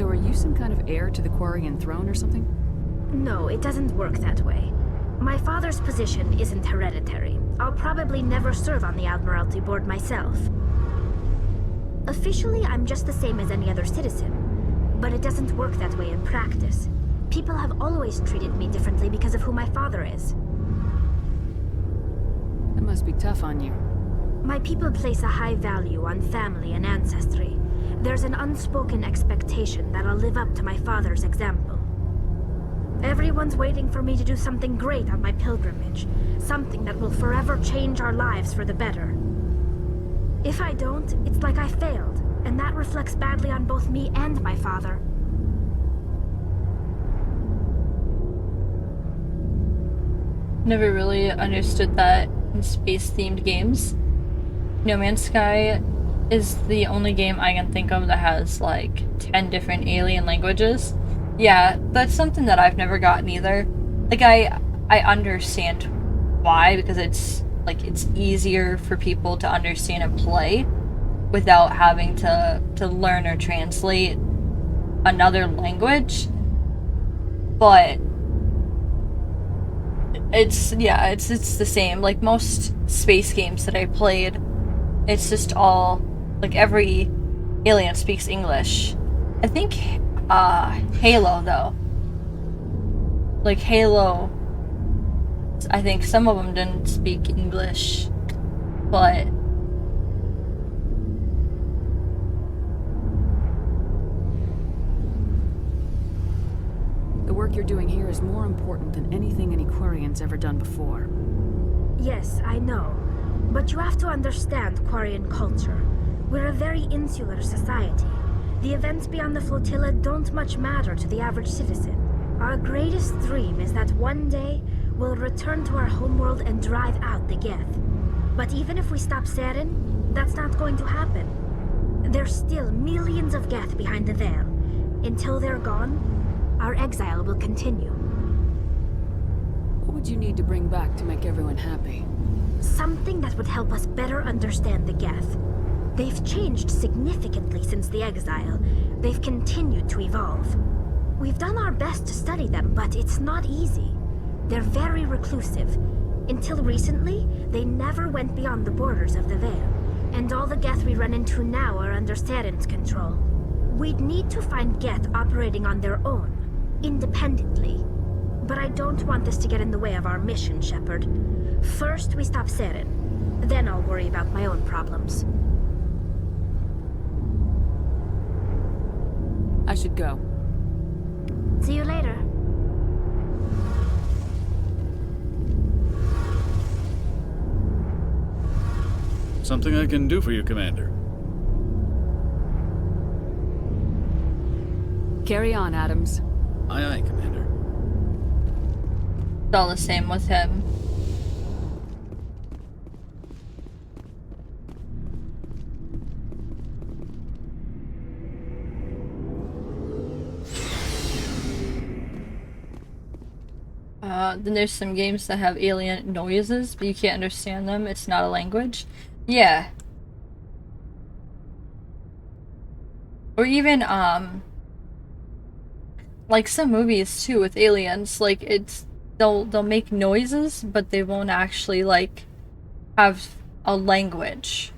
So are you some kind of heir to the Quarian throne or something? No, it doesn't work that way. My father's position isn't hereditary. I'll probably never serve on the Admiralty Board myself. Officially, I'm just the same as any other citizen. But it doesn't work that way in practice. People have always treated me differently because of who my father is. That must be tough on you. My people place a high value on family and ancestry. There's an unspoken expectation that I'll live up to my father's example. Everyone's waiting for me to do something great on my pilgrimage. Something that will forever change our lives for the better. If I don't, it's like I failed, and that reflects badly on both me and my father. Never really understood that in space-themed games. No Man's Sky is the only game I can think of that has like 10 different alien languages. Yeah, that's something that I've never gotten either. Like I understand why, because it's like it's easier for people to understand and play without having to learn or translate another language. But it's the same. Like most space games that I played, it's just all like every alien speaks English. I think Halo though. Like Halo, I think some of them didn't speak English, but The work you're doing here is more important than anything any Quarian's ever done before. Yes, I know. But you have to understand Quarian culture. We're a very insular society. The events beyond the flotilla don't much matter to the average citizen. Our greatest dream is that one day we'll return to our homeworld and drive out the Geth. But even if we stop Saren, that's not going to happen. There's still millions of Geth behind the veil. Until they're gone, our exile will continue. What would you need to bring back to make everyone happy? Something that would help us better understand the Geth. They've changed significantly since the exile. They've continued to evolve. We've done our best to study them, but it's not easy. They're very reclusive. Until recently, they never went beyond the borders of the Veil. And all the Geth we run into now are under Saren's control. We'd need to find Geth operating on their own, independently. But I don't want this to get in the way of our mission, Shepard. First, we stop Saren. Then I'll worry about my own problems. I should go. See you later. Something I can do for you, Commander. Carry on, Adams. Aye, aye, Commander. it's all the same with him. Then there's some games that have alien noises, but you can't understand them. It's not a language. Yeah. Or even, like some movies too with aliens, like they'll make noises, but they won't actually, like, have a language.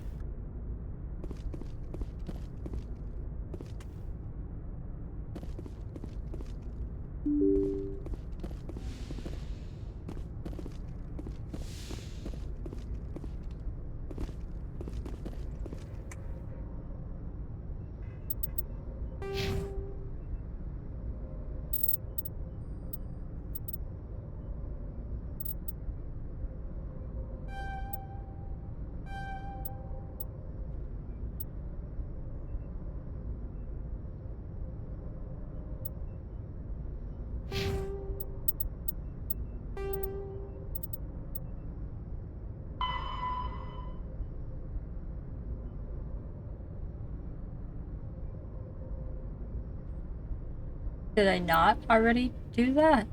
Did I not already do that?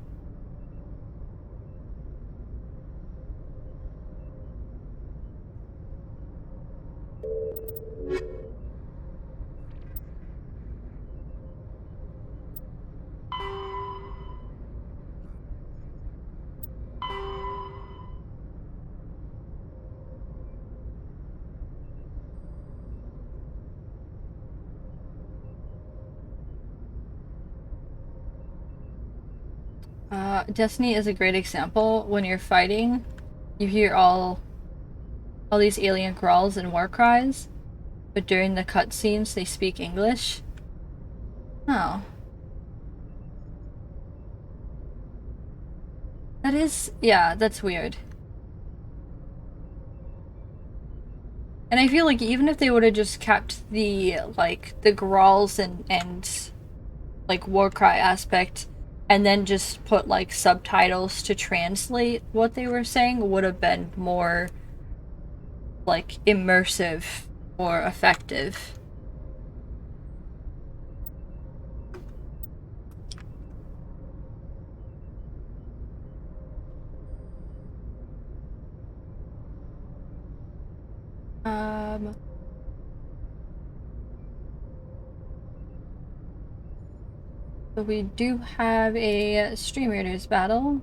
Destiny is a great example. When you're fighting, you hear all these alien growls and war cries, but during the cutscenes they speak English. Oh. That is, yeah, that's weird. And I feel like even if they would have just kept the, like, the growls and like, war cry aspect, and then just put, like, subtitles to translate what they were saying, would have been more, like, immersive or effective. So we do have a Stream Raiders battle.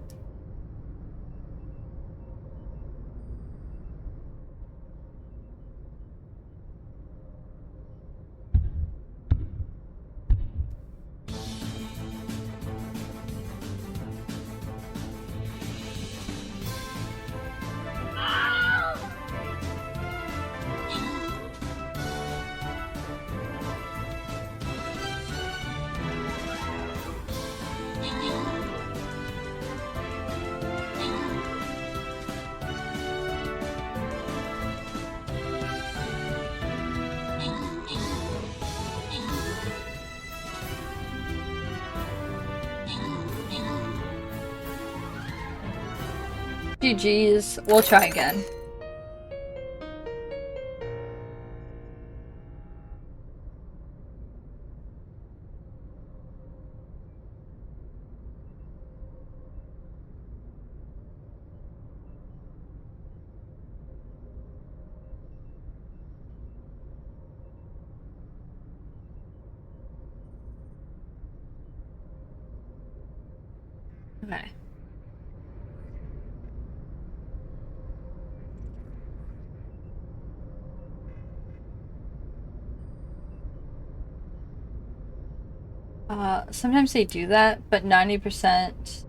GG's. We'll try again. Okay. Sometimes they do that, but 90%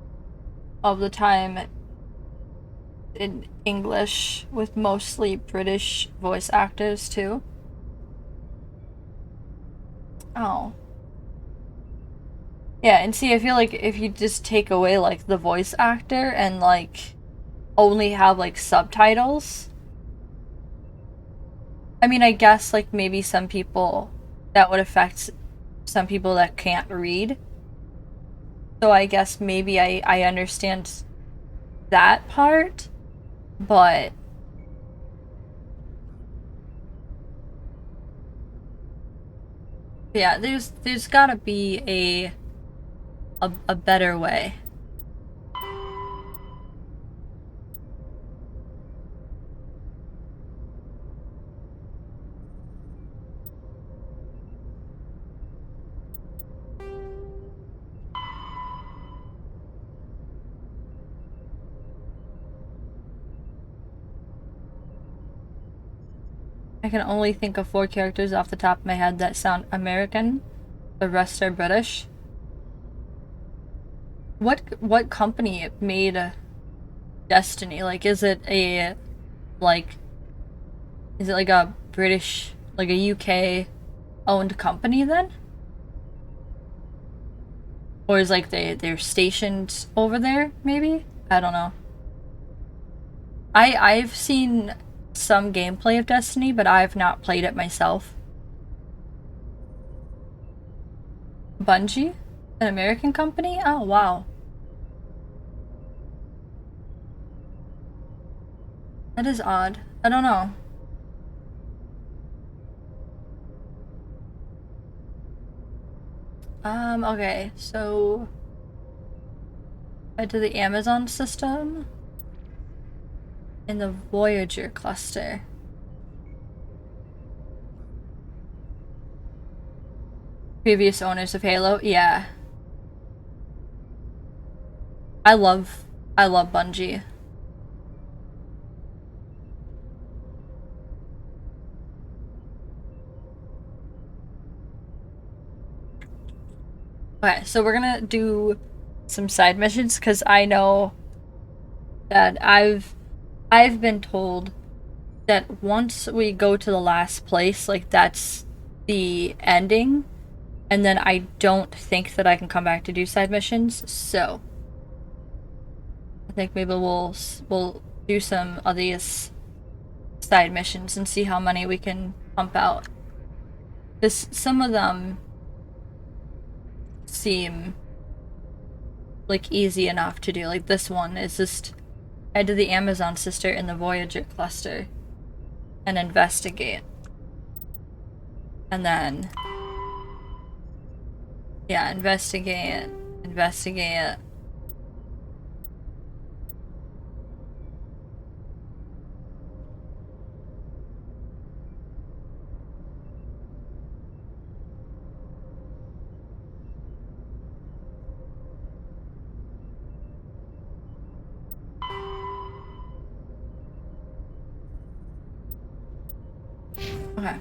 of the time in English with mostly British voice actors too. Oh. Yeah, and see, I feel like if you just take away, like, the voice actor and, like, only have, like, subtitles. I mean, I guess, like, maybe some people, that would affect some people that can't read. So I guess maybe I understand that part, but yeah, there's gotta be a better way. I can only think of 4 characters off the top of my head that sound American. The rest are British. What company made Destiny? Like, is it like a British, like a UK owned company then? Or is, like, they're stationed over there, maybe? I don't know. I've seen some gameplay of Destiny, but I've not played it myself. Bungie? An American company? Oh, wow. That is odd. I don't know. Okay, so head to the Amazon system in the Voyager cluster. Previous owners of Halo? Yeah. I love Bungie. Okay, so we're gonna do some side missions, because I know that I've been told that once we go to the last place, like, that's the ending, and then I don't think that I can come back to do side missions. So I think maybe we'll do some of these side missions and see how many we can pump out. Because some of them seem like easy enough to do. Like this one is just head to the Amazon sister in the Voyager cluster and investigate. And then yeah, investigate. Okay.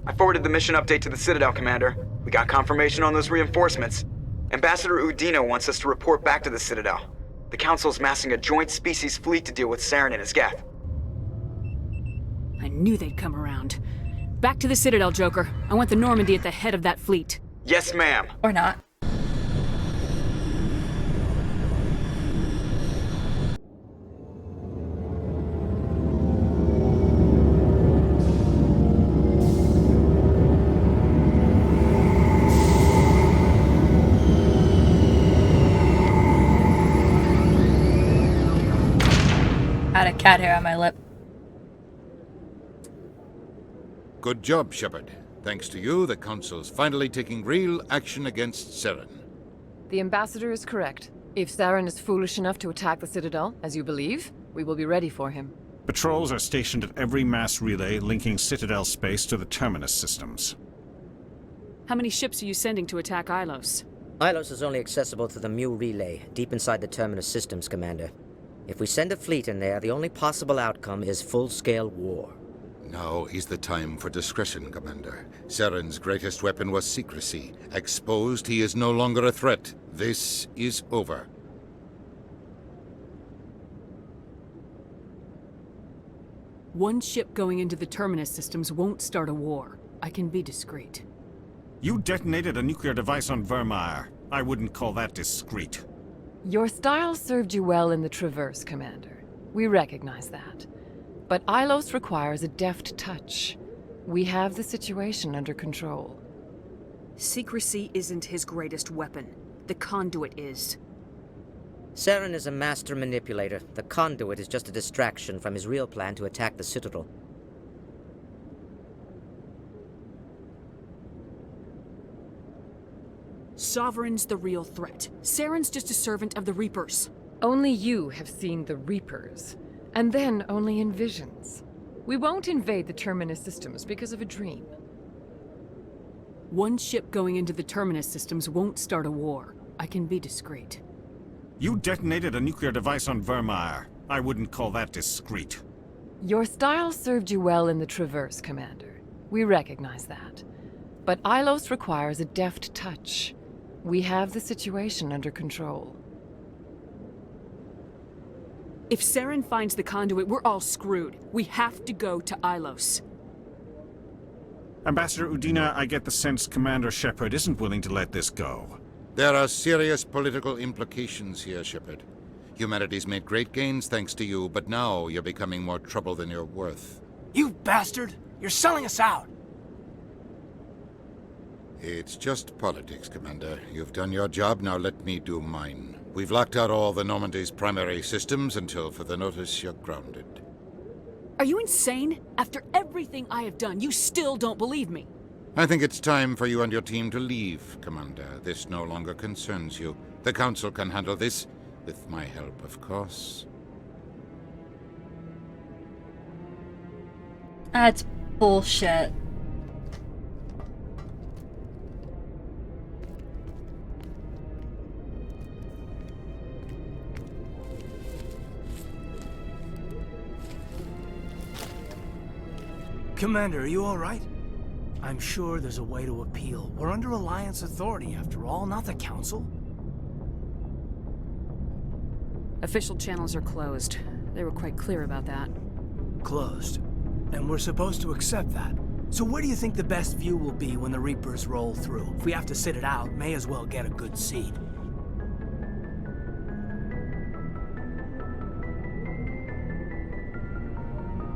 I forwarded the mission update to the Citadel, Commander. We got confirmation on those reinforcements. Ambassador Udina wants us to report back to the Citadel. The Council's massing a joint species fleet to deal with Saren and his Geth. I knew they'd come around. Back to the Citadel, Joker. I want the Normandy at the head of that fleet. Yes, ma'am. Or not. Had a cat hair on my lip. Good job, Shepard. Thanks to you, the Council's finally taking real action against Saren. The Ambassador is correct. If Saren is foolish enough to attack the Citadel, as you believe, we will be ready for him. Patrols are stationed at every mass relay linking Citadel space to the Terminus systems. How many ships are you sending to attack Ilos? Ilos is only accessible to the Mu relay, deep inside the Terminus systems, Commander. If we send a fleet in there, the only possible outcome is full-scale war. Now is the time for discretion, Commander. Saren's greatest weapon was secrecy. Exposed, he is no longer a threat. This is over. One ship going into the Terminus systems won't start a war. I can be discreet. You detonated a nuclear device on Vermeer. I wouldn't call that discreet. Your style served you well in the Traverse, Commander. We recognize that. But Ilos requires a deft touch. We have the situation under control. Secrecy isn't his greatest weapon. The conduit is. Saren is a master manipulator. The conduit is just a distraction from his real plan to attack the Citadel. Sovereign's the real threat. Saren's just a servant of the Reapers. Only you have seen the Reapers, and then only in visions. We won't invade the Terminus systems because of a dream. One ship going into the Terminus systems won't start a war. I can be discreet. You detonated a nuclear device on Vermeer. I wouldn't call that discreet. Your style served you well in the Traverse, Commander. We recognize that. But Ilos requires a deft touch. We have the situation under control. If Saren finds the conduit, we're all screwed. We have to go to Ilos. Ambassador Udina, I get the sense Commander Shepard isn't willing to let this go. There are serious political implications here, Shepard. Humanity's made great gains thanks to you, but now you're becoming more trouble than you're worth. You bastard! You're selling us out! It's just politics, Commander. You've done your job, now let me do mine. We've locked out all the Normandy's primary systems until further notice you're grounded. Are you insane? After everything I have done, you still don't believe me. I think it's time for you and your team to leave, Commander. This no longer concerns you. The Council can handle this, with my help, of course. That's bullshit. Commander, are you all right? I'm sure there's a way to appeal. We're under Alliance authority, after all, not the Council. Official channels are closed. They were quite clear about that. Closed. And we're supposed to accept that. So where do you think the best view will be when the Reapers roll through? If we have to sit it out, may as well get a good seat.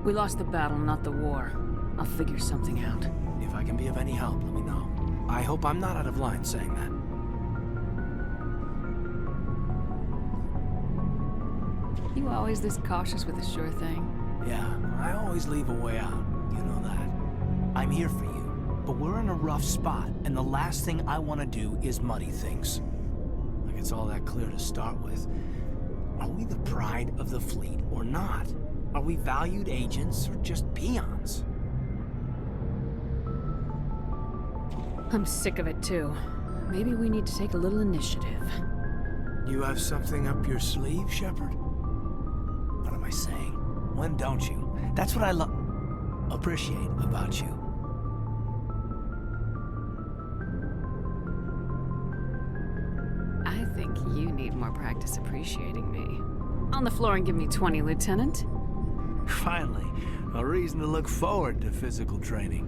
We lost the battle, not the war. I'll figure something out. If I can be of any help, let me know. I hope I'm not out of line saying that. You always this cautious with a sure thing? Yeah, I always leave a way out. You know that. I'm here for you, but we're in a rough spot, and the last thing I want to do is muddy things. Like it's all that clear to start with. Are we the pride of the fleet or not? Are we valued agents or just peons? I'm sick of it too. Maybe we need to take a little initiative. You have something up your sleeve, Shepard? What am I saying? When don't you? That's what I appreciate about you. I think you need more practice appreciating me. On the floor and give me 20, Lieutenant. Finally, a reason to look forward to physical training.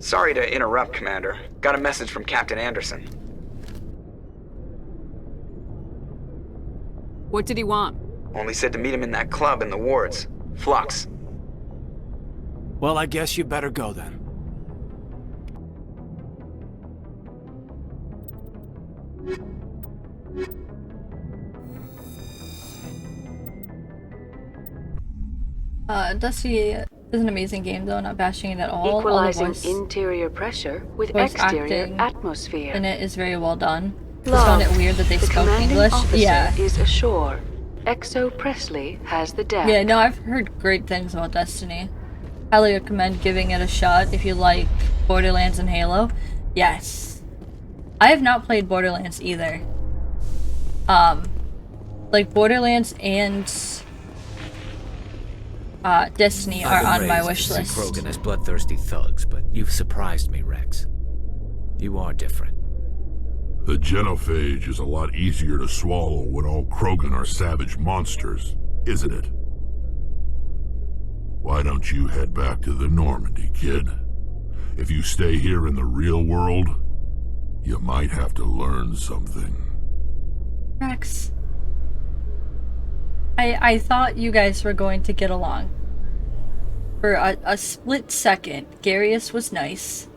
Sorry to interrupt, Commander. Got a message from Captain Anderson. What did he want? Only said to meet him in that club in the wards. Flux. Well, I guess you better go then. Dusty is an amazing game, though, not bashing it at all. Equalizing all the voice, interior pressure with voice exterior acting atmosphere. in it is very well done. Just Love, found it weird that they the spoke commanding English. officer Yeah. is ashore. Exo Presley has the deck. Yeah, no, I've heard great things about Destiny. Highly recommend giving it a shot if you like Borderlands and Halo. Yes. I have not played Borderlands either. Like Borderlands and Destiny are on my wish list. Krogan as bloodthirsty thugs, but you've surprised me, Rex. You are different. The genophage is a lot easier to swallow when all Krogan are savage monsters, isn't it? Why don't you head back to the Normandy, kid? If you stay here in the real world, you might have to learn something. Rex. I thought you guys were going to get along. For a split second, Garius was nice.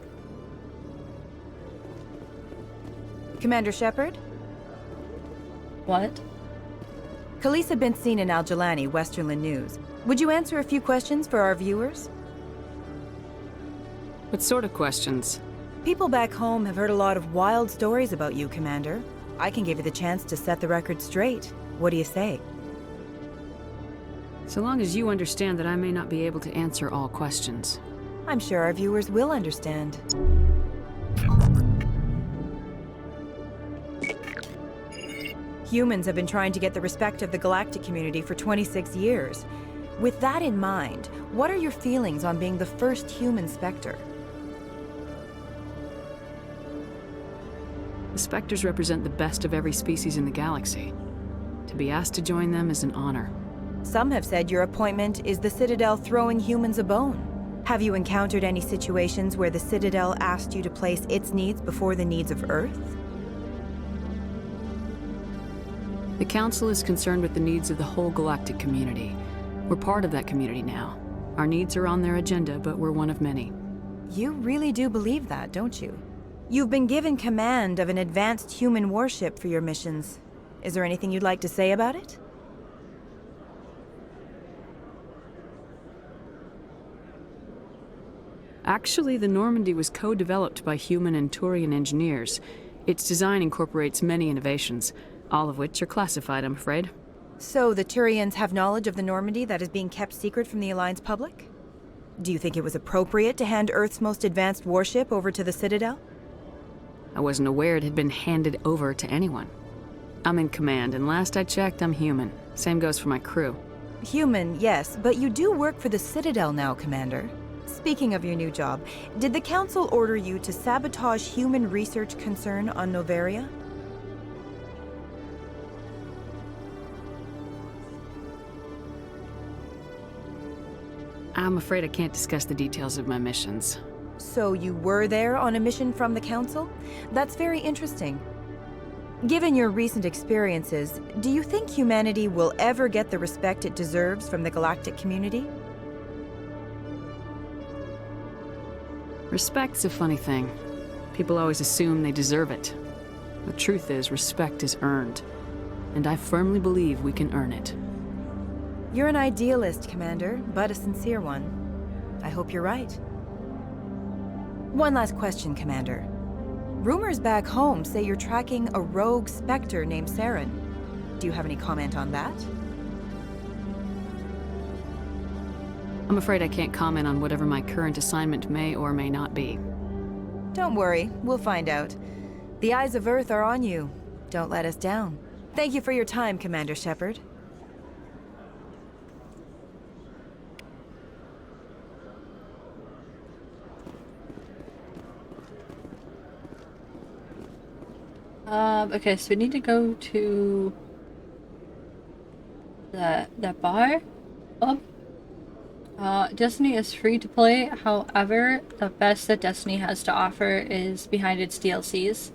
Commander Shepard? What? Khaleesa been seen in Al-Jalani, Westerland News. Would you answer a few questions for our viewers? What sort of questions? People back home have heard a lot of wild stories about you, Commander. I can give you the chance to set the record straight. What do you say? So long as you understand that I may not be able to answer all questions. I'm sure our viewers will understand. Humans have been trying to get the respect of the galactic community for 26 years. With that in mind, what are your feelings on being the first human Spectre? The Spectres represent the best of every species in the galaxy. To be asked to join them is an honor. Some have said your appointment is the Citadel throwing humans a bone. Have you encountered any situations where the Citadel asked you to place its needs before the needs of Earth? The Council is concerned with the needs of the whole galactic community. We're part of that community now. Our needs are on their agenda, but we're one of many. You really do believe that, don't you? You've been given command of an advanced human warship for your missions. Is there anything you'd like to say about it? Actually, the Normandy was co-developed by human and Turian engineers. Its design incorporates many innovations, all of which are classified, I'm afraid. So the Turians have knowledge of the Normandy that is being kept secret from the Alliance public? Do you think it was appropriate to hand Earth's most advanced warship over to the Citadel? I wasn't aware it had been handed over to anyone. I'm in command, and last I checked, I'm human. Same goes for my crew. Human, yes, but you do work for the Citadel now, Commander. Speaking of your new job, did the Council order you to sabotage human research concern on Noveria? I'm afraid I can't discuss the details of my missions. So you were there on a mission from the Council? That's very interesting. Given your recent experiences, do you think humanity will ever get the respect it deserves from the galactic community? Respect's a funny thing. People always assume they deserve it. The truth is, respect is earned. And I firmly believe we can earn it. You're an idealist, Commander, but a sincere one. I hope you're right. One last question, Commander. Rumors back home say you're tracking a rogue Spectre named Saren. Do you have any comment on that? I'm afraid I can't comment on whatever my current assignment may or may not be. Don't worry, we'll find out. The eyes of Earth are on you. Don't let us down. Thank you for your time, Commander Shepard. Okay, so we need to go to that bar. Destiny is free to play, however, the best that Destiny has to offer is behind its DLCs.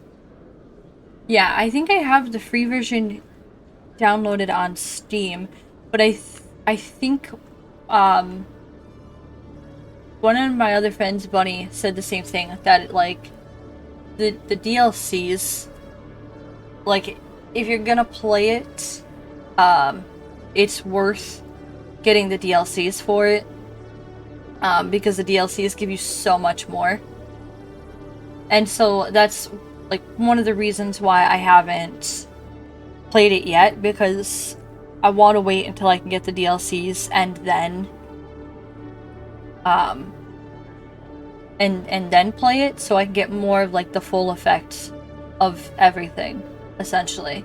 Yeah, I think I have the free version downloaded on Steam, but I think one of my other friends, Bunny, said the same thing, that like the DLCs, like if you're gonna play it, it's worth getting the DLCs for it, because the DLCs give you so much more. And so that's like one of the reasons why I haven't played it yet, because I want to wait until I can get the DLCs and then and then play it, so I can get more of like the full effect of everything, essentially.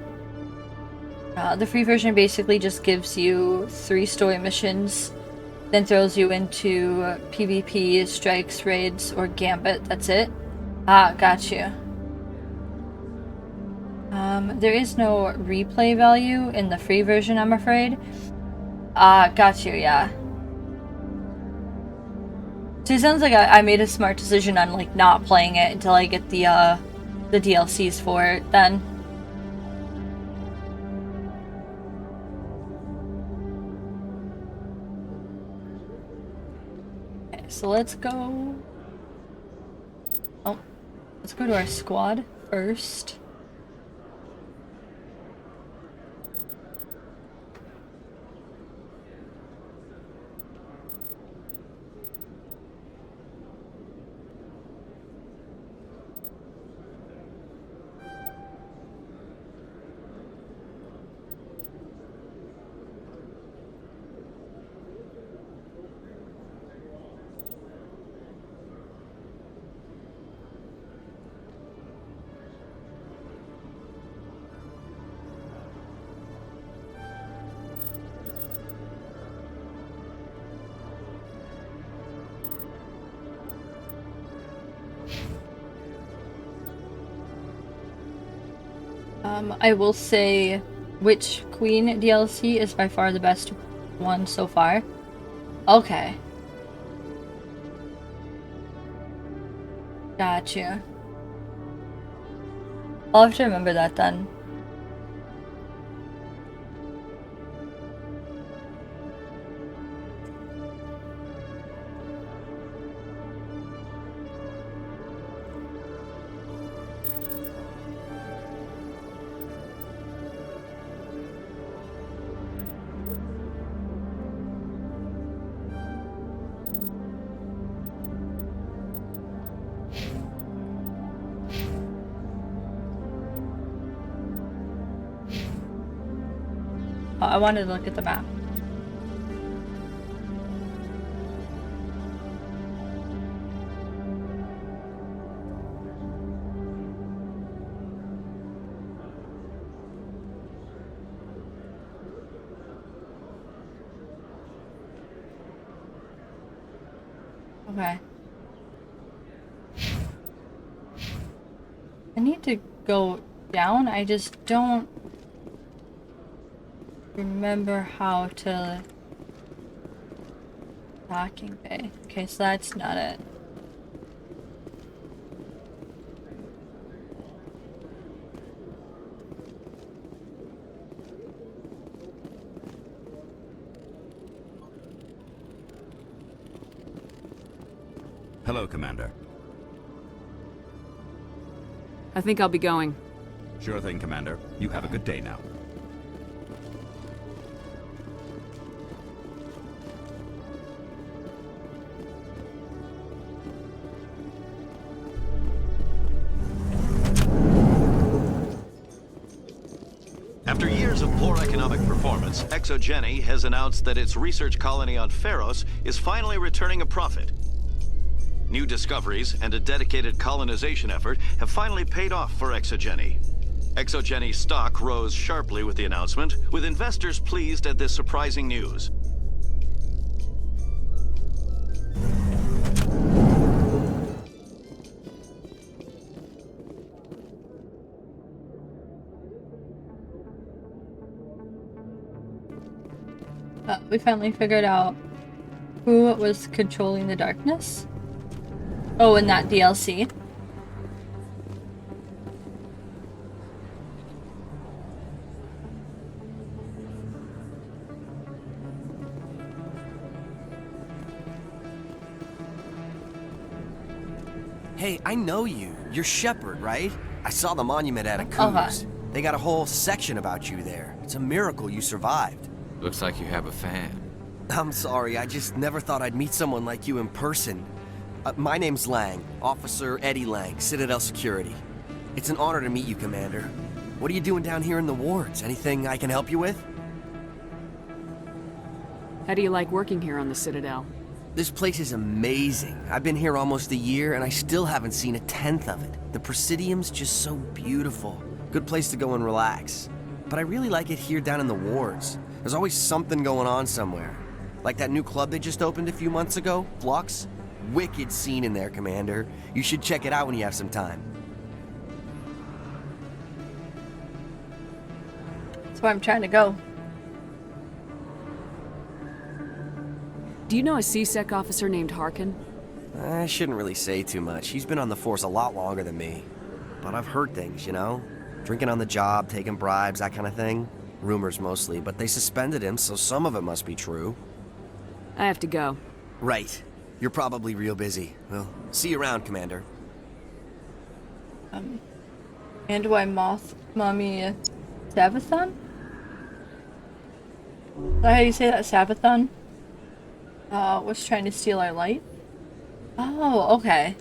The free version basically just gives you 3 story missions, then throws you into PvP, strikes, raids, or gambit. That's it. Got you. There is no replay value in the free version, I'm afraid. Got you, yeah. So it sounds like I made a smart decision on like not playing it until I get the DLCs for it then. Okay, so let's go. Oh, let's go to our squad first. I will say Witch Queen DLC is by far the best one so far. Okay. Gotcha. I'll have to remember that then. I wanted to look at the map. Okay. I need to go down. I just don't remember how to... Docking bay. Okay, so that's not it. Hello, Commander. I think I'll be going. Sure thing, Commander. You have a good day now. After years of poor economic performance, ExoGeni has announced that its research colony on Pharos is finally returning a profit. New discoveries and a dedicated colonization effort have finally paid off for ExoGeni. ExoGeni stock rose sharply with the announcement, with investors pleased at this surprising news. We finally figured out who was controlling the darkness. Oh, in that DLC. Hey, I know you. You're Shepard, right? I saw the monument at Aku's. They got a whole section about you there. It's a miracle you survived. Looks like you have a fan. I'm sorry, I just never thought I'd meet someone like you in person. My name's Lang, Officer Eddie Lang, Citadel Security. It's an honor to meet you, Commander. What are you doing down here in the wards? Anything I can help you with? How do you like working here on the Citadel? This place is amazing. I've been here almost a year, and I still haven't seen a tenth of it. The Presidium's just so beautiful. Good place to go and relax. But I really like it here down in the wards. There's always something going on somewhere. Like that new club they just opened a few months ago, Flux. Wicked scene in there, Commander. You should check it out when you have some time. That's where I'm trying to go. Do you know a CSEC officer named Harkin? I shouldn't really say too much. He's been on the force a lot longer than me. But I've heard things, you know? Drinking on the job, taking bribes, that kind of thing. Rumors mostly, but they suspended him, so some of it must be true. I have to go. Right. You're probably real busy. Well, see you around, Commander. And why Moth Mommy Sabathon? Is that how you say that? Sabathon? Was trying to steal our light? Oh, okay.